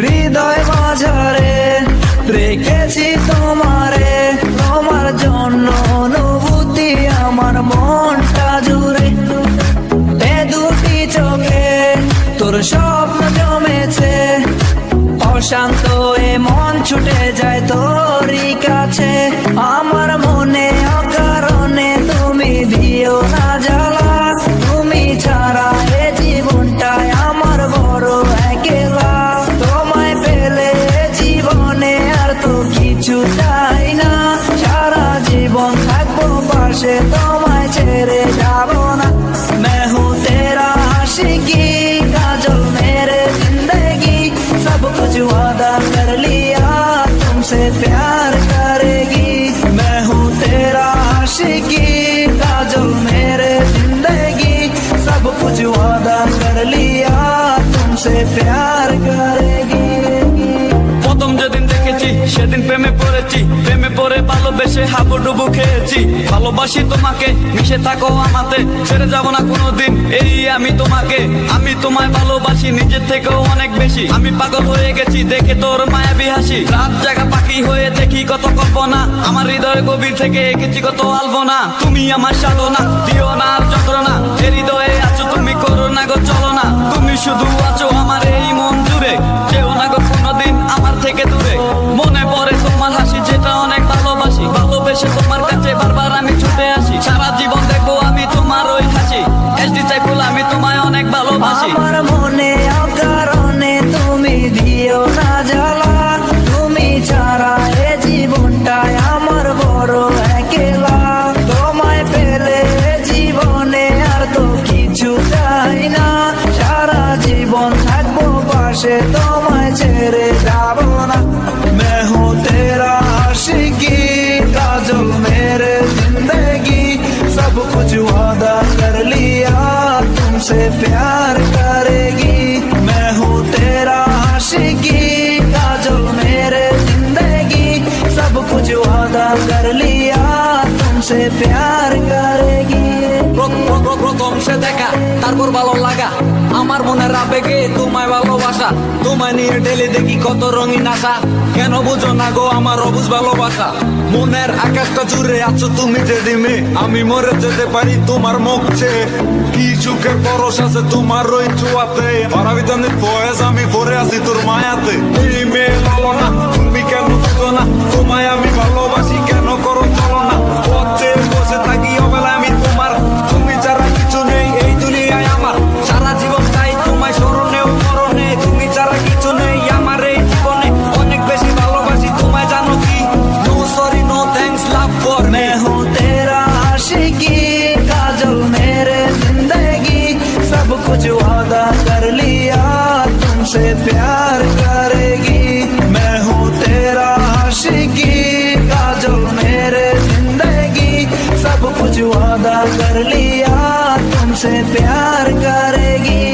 হৃদয় মাঝারে রেখেছি তোমারে, তোমার জন্য অনুভূতি আমার মনটা জুড়ে। এ দুটি চোখে তোর স্বপ্ন জমেছে, অশান্ত এ মন ছুটে যায় তোরই কাছে। আমার মনে অকারণে তুমি দিও না জ্বালা, তুমি ছাড়া এ জীবনটায় আমার বড় একলা। তোমায় পেলে জীবনে আর তো কিছু চাই না, সারা জীবন থাকবো পাশে, তোমায় ছেড়ে যাবো না। मैं हूँ तेरा आशिकी काजल मेरे जिंदगी, सब कुछ वादा कर लिया तुमसे प्यार करेगी। मैं हूँ तेरा आशिकी काजल मेरे जिंदगी, सब कुछ वादा कर लिया तुमसे प्यार करेगी। প্রথম যেদিন দেখেছি সেদিন প্রেমে পড়েছি, প্রেমে পড়ে ভালোবেসে হাবুডুবু খেয়েছি। ভালোবাসি তোমাকে, মিশে থাকো আমাতে, ছেড়ে যাব না কোনোদিন এই আমি তোমাকে। আমি তোমায় ভালোবাসি নিজের থেকেও অনেক বেশি, আমি পাগল হয়ে গেছি দেখে তোর মায়াবী হাসি। রাত জাগা পাখি হয়ে দেখি কত কল্পনা, আমার হৃদয়ের গভীর থেকে এঁকেছি কত আলপনা। তুমি আমার সাধনা, দিও না আর যন্ত্রণা, এ হৃদয়ে আছো তুমি, করো না গো চলো না। তুমি শুধু আছো আমার এই মন জুড়ে, যেও না গো কোনোদিন আমার থেকে দূরে। মনে পড়ে তোমার হাসি যেটা অনেক ভালোবাসি, ভালোবেসে তোমার কাছে বারবার আমি ছুটে আসি। সারা জীবন দেখবো আমি তোমার ওই হাসি, এসডি চাইফুল আমি তোমায় অনেক ভালোবাসি। আমার মনে অকারণে তুমি দিও না জ্বালা, তুমি ছাড়া এ জীবনটায় আমার বড় একলা। তোমায় পেলে জীবনে আর তো কিছু চাই না, সারা জীবন থাকবো পাশে, তোমায় ছেড়ে যাবো না। मैं हूँ तेरा आशिकी काजल मेरे जिंदगी, सब कुछ वादा कर लिया तुमसे प्यार करेगी। मैं हूँ तेरा आशिकी काजल मेरे जिंदगी, सब कुछ वादा कर लिया तुमसे प्यार करेगी। প্রথম সে দেখা তারপর ভালো লাগা, আমার মনের আবেগে তোমায় ভালোবাসা। তোমায় নিয়ে ডেলি দেখি কত রঙিন আশা, কেন বুঝো না গো আমার অবুঝ ভালোবাসা। মনের আকাশটা জুড়ে আছো তুমি যে ডিমে, আমি মরে যেতে পারি তোমার মুখ চেয়ে। কি সুখের পরশ আছে তোমার ওই চুয়াতে, পারাবিতানের ফয়েজ আমি পরে আছি তোর মায়াতে। এই মেয়ে লালো না, তুমি কেন বুঝো না, তোমায় আমি ভালোবাসি কেন করো চলো না। পথে বসে থাকি অবেলা আমি তোমার, তুমি ছাড়া কিছু নেই এই দুনিয়ায় আমার। সারা জীবন চাই তোমায় স্মরণেও মরণে, তুমি ছাড়া কিছু নেই আমার এই জীবনে। অনেক বেশি ভালোবাসি তোমায় জানো কি, no sorry no thanks love for me. मैं हूँ तेरा आशिकी काजल मेरे जिंदगी, सब कुछ वादा कर लिया तुमसे प्यार करेगी। मैं हूँ तेरा आशिकी काजल मेरे जिंदगी, सब कुछ वादा कर लिया तुमसे प्यार करेगी।